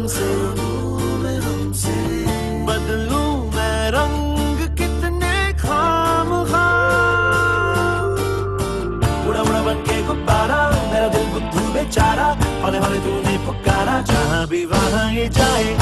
हमसे, बदलूं मैं रंग कितने खामखा, उड़ा उड़ा बन के गुब्बारा, मेरा दिल बुद्धू बेचारा, हौले हौले तूने पुकारा, जहाँ भी वहाँ ये जाए